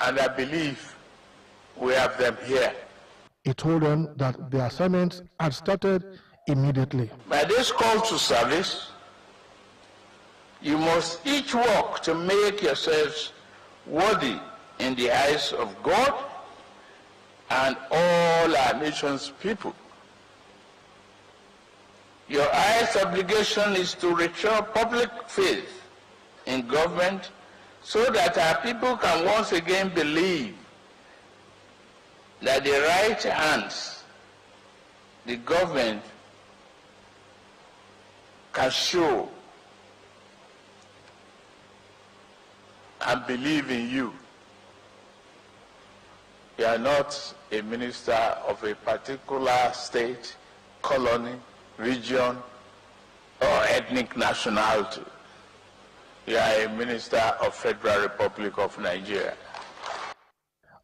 and I believe we have them here. He told them that the assignments had started immediately. By this call to service, you must each work to make yourselves worthy in the eyes of God and all our nation's people. Your highest obligation is to restore public faith in government so that our people can once again believe that the right hands the government can show and believe in you. You are not a minister of a particular state, colony, region, or ethnic nationality. You are a minister of Federal Republic of Nigeria.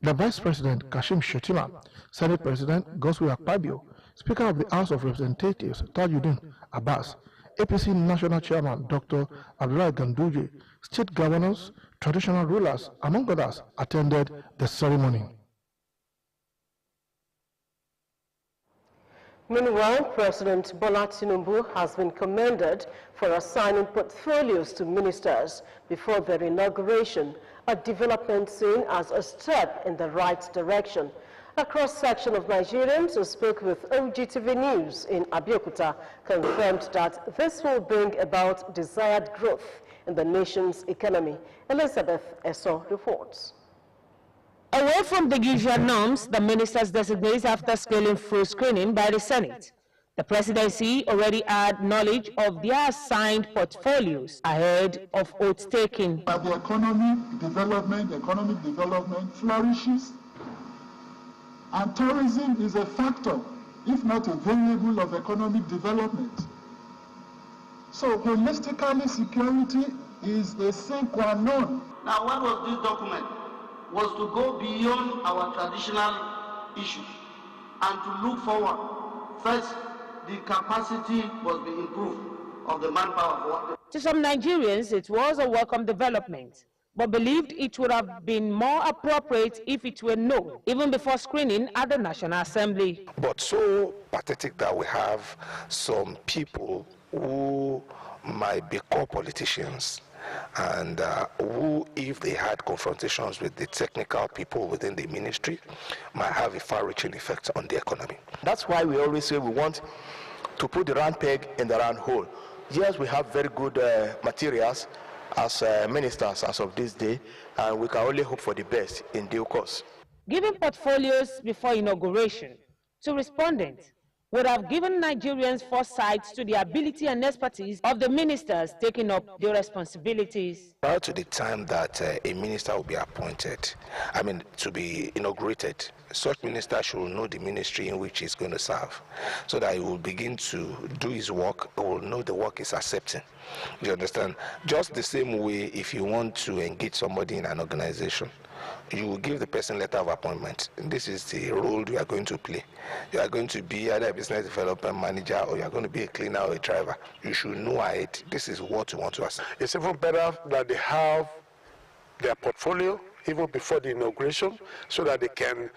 The Vice President, Kashim Shettima, Senate President, Godswill Akpabio, Speaker of the House of Representatives, Tajuddin Abbas, APC National Chairman, Dr. Abdullahi Ganduje, state governors, traditional rulers, among others, attended the ceremony. Meanwhile, President Bola Tinubu has been commended for assigning portfolios to ministers before their inauguration, a development seen as a step in the right direction. A cross-section of Nigerians who spoke with Ogtv News in Abeokuta confirmed that this will bring about desired growth in the nation's economy. Elizabeth Eso reports. Away from the usual norms, the ministers designate after scaling through screening by the Senate. The presidency already had knowledge of their assigned portfolios ahead of oath taking. But the economic development flourishes, and tourism is a factor, if not a variable of economic development. So holistically, security is a sine qua non. Now, what was this document? Was to go beyond our traditional issues and to look forward. First, the capacity must be improved of the manpower. To some Nigerians, it was a welcome development, but believed it would have been more appropriate if it were known, even before screening at the National Assembly. But so pathetic that we have some people who might be core politicians and who, if they had confrontations with the technical people within the ministry, might have a far-reaching effect on the economy. That's why we always say we want to put the round peg in the round hole. Yes, we have very good materials as ministers as of this day, and we can only hope for the best in due course. Giving portfolios before inauguration to respondents would have given Nigerians foresight to the ability and expertise of the ministers taking up their responsibilities. Prior to the time that a minister will be appointed, to be inaugurated, such minister should know the ministry in which he's going to serve, so that he will begin to do his work, he will know the work he's accepting. You understand? Just the same way, if you want to engage somebody in an organization, you will give the person letter of appointment. And this is the role you are going to play. You are going to be either a business development manager or you are going to be a cleaner or a driver. You should know it. This is what you want to accept. It's even better that they have their portfolio even before the inauguration so that they can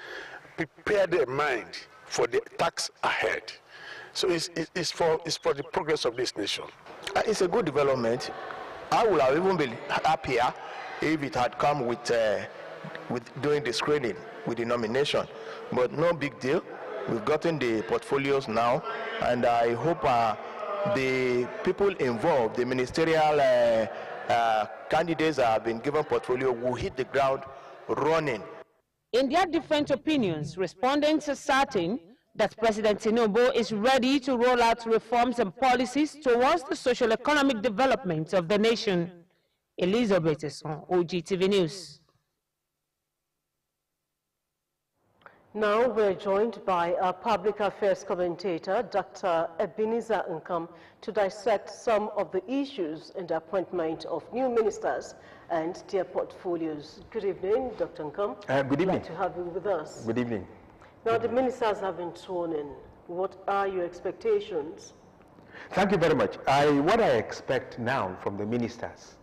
prepare their mind for the task ahead. So it's for the progress of this nation. It's a good development. I would have even been happier if it had come with doing the screening, with the nomination. But no big deal. We've gotten the portfolios now, and I hope the people involved, the ministerial candidates that have been given portfolio, will hit the ground running. In their different opinions, respondents are certain that President Tinubu is ready to roll out reforms and policies towards the social economic development of the nation. Elizabeth Esson, Ogtv News. Now we're joined by our public affairs commentator, Dr. Ebenezer Nkam, to dissect some of the issues in the appointment of new ministers and their portfolios. Good evening, Dr. Nkam. Good evening. Glad to have you with us. Good evening. Now the ministers have been sworn in. What are your expectations? Thank you very much. What I expect now from the ministers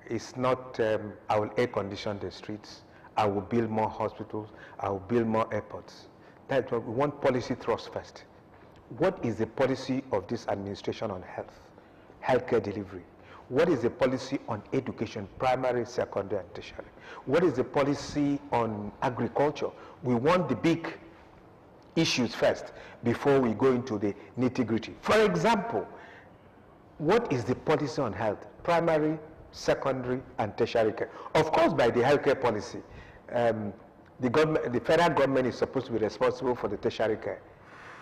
is not I will air condition the streets, I will build more hospitals, I will build more airports. That's what we want. Policy thrust first. What is the policy of this administration on health, healthcare delivery? What is the policy on education, primary, secondary, and tertiary? What is the policy on agriculture? We want the big issues first before we go into the nitty-gritty. For example, what is the policy on health, primary, secondary, and tertiary care? Of course, by the healthcare policy, the federal government is supposed to be responsible for the tertiary care.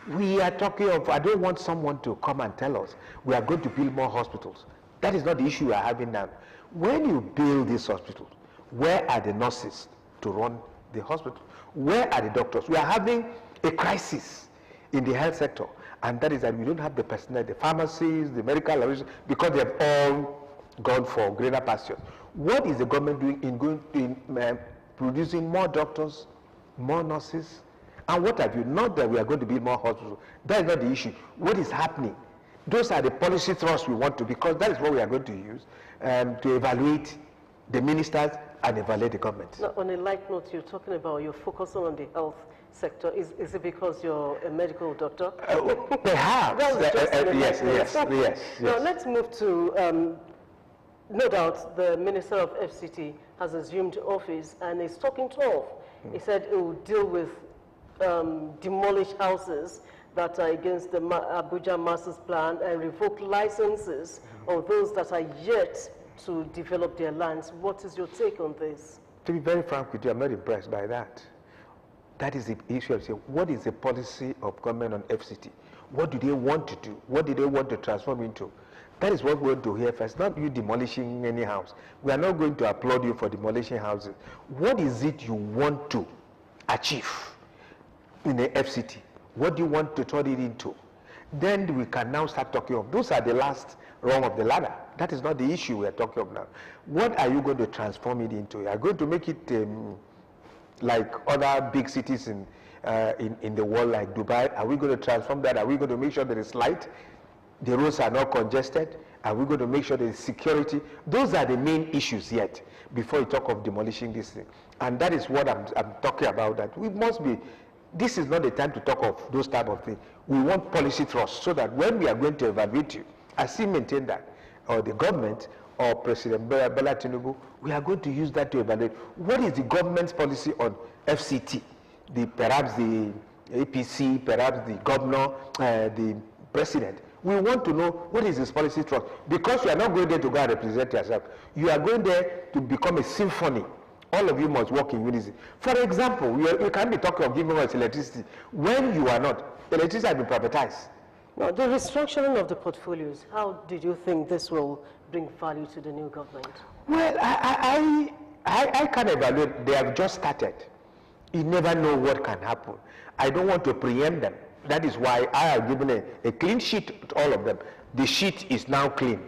We are talking of, I don't want someone to come and tell us we are going to build more hospitals. That is not the issue we are having now. When you build these hospitals, where are the nurses to run the hospital? Where are the doctors? We are having a crisis in the health sector, and that is that we don't have the personnel, the pharmacies, the medical laboratories, because they have all gone for greener pastures. What is the government doing in producing more doctors, more nurses, and what have you? Not that we are going to build more hospitals. That is not the issue. What is happening? Those are the policy thrusts we want to, because that is what we are going to use to evaluate the ministers and evaluate the government. Now, on a light note, you're talking about you're focusing on the health sector. Is it because you're a medical doctor? Perhaps. Yes. Now, let's move to, no doubt, the Minister of FCT has assumed office and is talking tough. He said it will deal with demolished houses that are against the Abuja Master's Plan and revoke licenses of those that are yet to develop their lands. What is your take on this? To be very frank with you, I'm not impressed by that. That is the issue of saying, what is the policy of government on FCT? What do they want to do? What do they want to transform into? That is what we want to hear first, not you demolishing any house. We are not going to applaud you for demolishing houses. What is it you want to achieve in the FCT? What do you want to turn it into? Then we can now start talking of, those are the last rung of the ladder. That is not the issue we are talking of now. What are you going to transform it into? Are you going to make it like other big cities in the world, like Dubai? Are we going to transform that? Are we going to make sure there is light? The roads are not congested? Are we going to make sure there is security? Those are the main issues yet, before you talk of demolishing this thing. And that is what I'm talking about, that we must be, this is not the time to talk of those type of things. We want policy thrust, so that when we are going to evaluate you, I still maintain that, or the government, or President Bola Tinubu, we are going to use that to evaluate what is the government's policy on FCT. Perhaps the APC, perhaps the governor, the president. We want to know what is his policy thrust, because you are not going there to go and represent yourself. You are going there to become a symphony. All of you must work in unison. For example, you can't be talking of giving us electricity when you are not. Electricity has been privatized. Now, the restructuring of the portfolios, how did you think this will bring value to the new government? Well, I can evaluate. They have just started. You never know what can happen. I don't want to preempt them. That is why I have given a clean sheet to all of them. The sheet is now clean.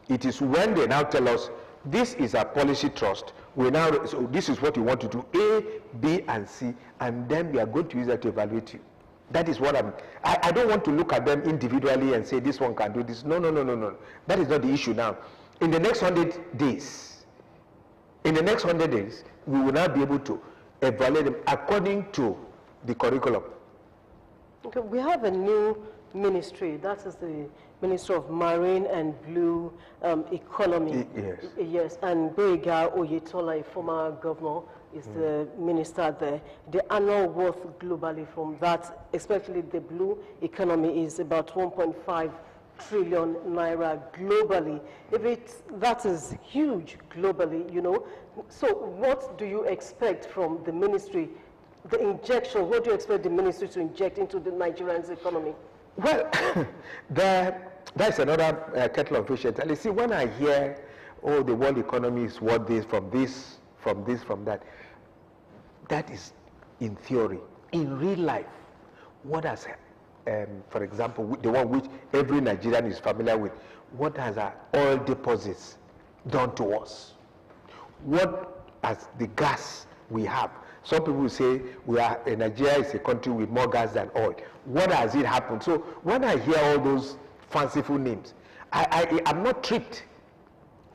It is when they now tell us, this is a policy trust. So this is what you want to do, A, B, and C, and then we are going to use that to evaluate you. That is what I don't want to look at them individually and say this one can do this. No. That is not the issue now. In the next 100 days, we will now be able to evaluate them according to the curriculum. Okay, we have a new ministry, that is the Minister of Marine and Blue Economy. Yes, and Boyega Oyetola, a former governor, is the minister there. The annual worth globally from that, especially the blue economy, is about 1.5 trillion naira globally. That is huge globally, you know. So what do you expect from the ministry, the injection, what do you expect the ministry to inject into the Nigerian's economy? Well, that's another kettle of fish. And you see, when I hear, oh, the world economy is what this, from that, that is in theory. In real life, what has, for example, the one which every Nigerian is familiar with, what has our oil deposits done to us? What has the gas we have? Some people say Nigeria is a country with more gas than oil. What has it happened? So when I hear all those fanciful names, I'm not tripped.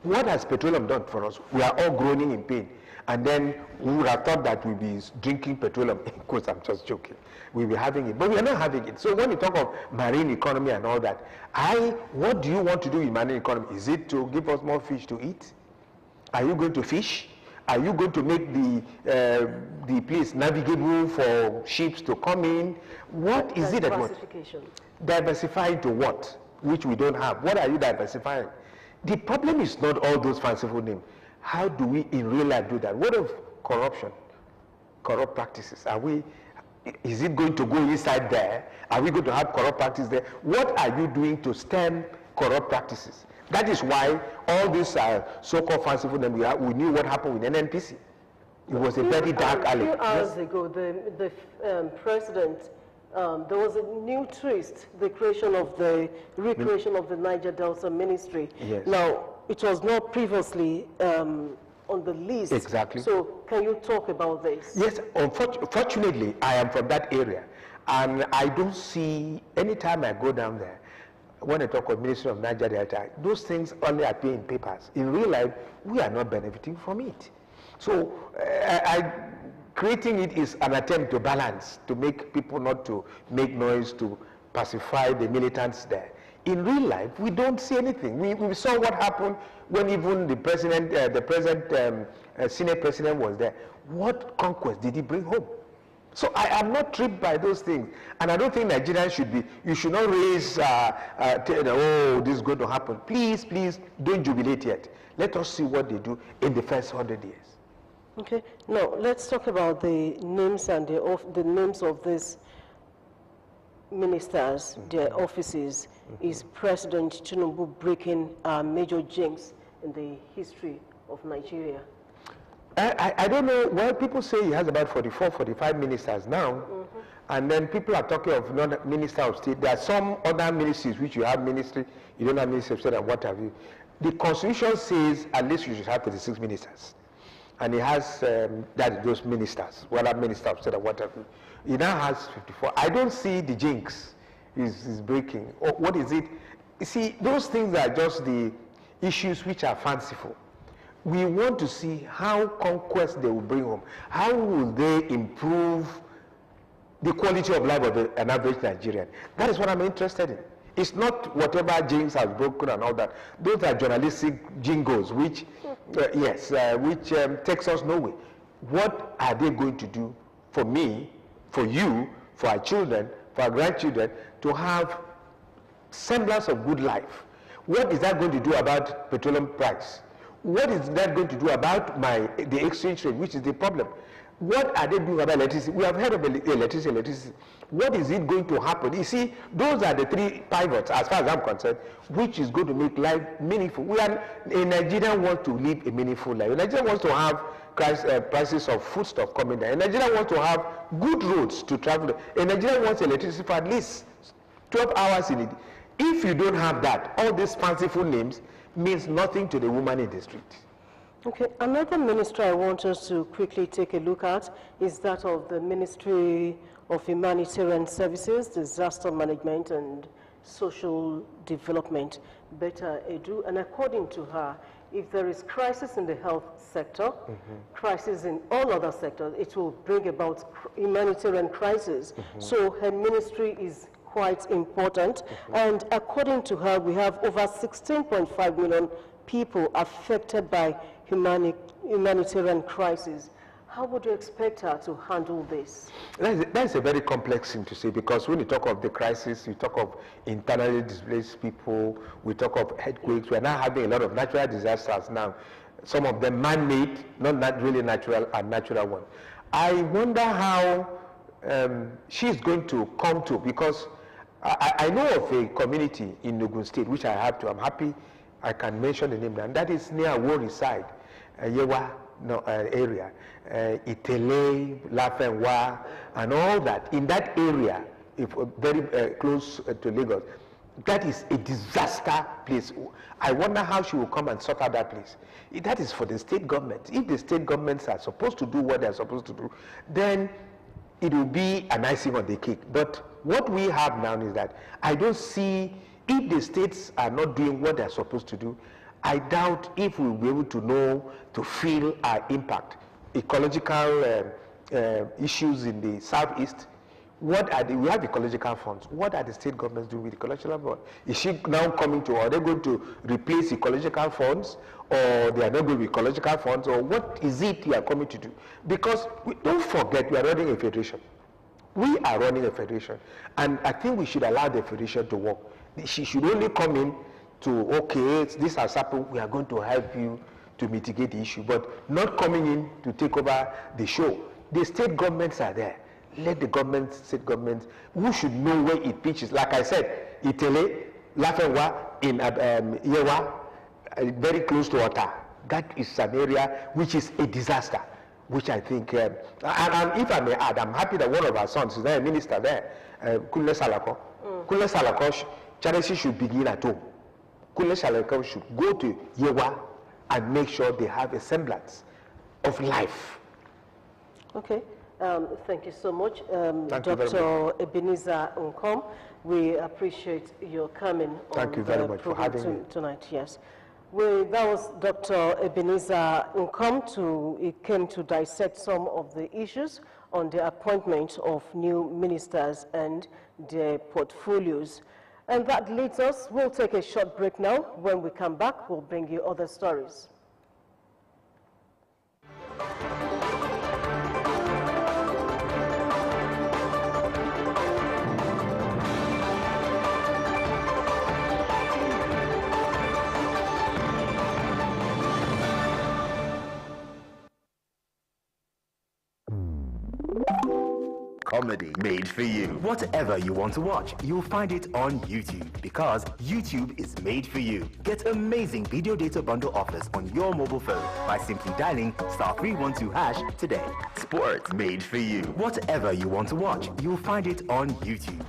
What has petroleum done for us? We are all groaning in pain. and then we would have thought that we'll be drinking petroleum. Of course, I'm just joking. We'll be having it, but we are not having it. So when you talk of marine economy and all that, what do you want to do in marine economy? Is it to give us more fish to eat? Are you going to fish? Are you going to make the place navigable for ships to come in? What is it that what? Diversifying to what? Which we don't have. What are you diversifying? The problem is not all those fanciful names. How do we in real life do that? What of corruption? Corrupt practices? Is it going to go inside there? Are we going to have corrupt practices there? What are you doing to stem corrupt practices? That is why all these so-called fanciful names, we knew what happened with NNPC. It was a very dark alley. A few hours ago, the president, there was a new twist, the recreation of the Niger Delta Ministry. Yes. Now, it was not previously on the list. Exactly. So, can you talk about this? Yes, fortunately, I am from that area, and I don't see, anytime I go down there, when I talk of Ministry of Niger Delta, those things only appear in papers. In real life, we are not benefiting from it. So, creating it is an attempt to balance, to make people not to make noise, to pacify the militants there. In real life, we don't see anything. We saw what happened when even the present Senate president was there. What conquest did he bring home? So I am not tripped by those things. And I don't think Nigerians should be, you should not raise, oh, this is going to happen. Please, please, don't jubilate yet. Let us see what they do in the first 100 years. Okay, now let's talk about the names and the names of these ministers, their offices. Is President Tinubu breaking major jinx in the history of Nigeria? I don't know. Well, people say he has about 44, 45 ministers now. And then people are talking of non-minister of state. There are some other ministries which you have ministry, you don't have ministry of state and what have you. The constitution says at least you should have 36 ministers. And he has those ministers, whether minister of state or what have you. He now has 54. I don't see the jinx is breaking. Or what is it? You see, those things are just the issues which are fanciful. We want to see how conquest they will bring home. How will they improve the quality of life of an average Nigerian? That is what I'm interested in. It's not whatever jinx has broken and all that. Those are journalistic jingles, which, which takes us nowhere. What are they going to do for me, for you, for our children, for our grandchildren, to have semblance of good life? What is that going to do about petroleum price? What is that going to do about the exchange rate, which is the problem? What are they doing about electricity? We have heard of electricity. What is it going to happen? You see, those are the three pivots, as far as I'm concerned, which is going to make life meaningful. A Nigerian wants to live a meaningful life. A Nigerian wants to have prices of foodstuff coming down. A Nigerian wants to have good roads to travel. A Nigerian wants electricity for at least 12 hours in it. If you don't have that, all these fanciful names means nothing to the woman in the street. Okay, another ministry I want us to quickly take a look at is that of the Ministry of Humanitarian Services, Disaster Management and Social Development, Beta Edu. And according to her, if there is crisis in the health sector, crisis in all other sectors, it will bring about humanitarian crisis. So her ministry is quite important. And according to her, we have over 16.5 million people affected by humanitarian crisis. How would you expect her to handle this? That's a very complex thing to say, because when you talk of the crisis, we talk of internally displaced people, we talk of earthquakes. We're now having a lot of natural disasters now. Some of them man-made, not really natural, and natural ones. I wonder how she's going to come to, because I know of a community in Ogun State, which I'm happy I can mention the name, and that is near Warri side, Yewa area, Itele, Lafenwa, and all that. In that area, very close to Lagos, that is a disaster place. I wonder how she will come and sort out that place. That is for the state government. If the state governments are supposed to do what they're supposed to do, then it will be an icing on the cake. But what we have now is that I don't see, if the states are not doing what they're supposed to do, I doubt if we'll be able to know, to feel our impact. ecological issues in the southeast. What are we have ecological funds. What are the state governments doing with ecological funds? Is she now coming to, are they going to replace ecological funds, or they are not going to be ecological funds, or what is it you are coming to do? Because don't forget, we are running a federation. We are running a federation, and I think we should allow the federation to work. She should only come in to, okay, this has happened, we are going to help you to mitigate the issue, but not coming in to take over the show. The state governments are there. Let the government, state governments, who should know where it pitches. Like I said, Itele, Lafenwa, in Yewa, very close to Ota. That is an area which is a disaster, which I think, and if I may add, I'm happy that one of our sons is there, a minister there, Kunle Salako. Kunle Salako, charity should begin at home. Kunle Salako should go to Yewa and make sure they have a semblance of life. Okay. Thank you so much, Dr. Ebenezer Nkom. We appreciate your coming Thank you very much for having me tonight. Yes, that was Dr. Ebenezer Nkom. He came to dissect some of the issues on the appointment of new ministers and their portfolios. And that leads us. We'll take a short break now. When we come back, we'll bring you other stories. Comedy made for you. Whatever you want to watch, you'll find it on YouTube, because YouTube is made for you. Get amazing video data bundle offers on your mobile phone by simply dialing *312# today. Sports made for you. Whatever you want to watch, you'll find it on YouTube,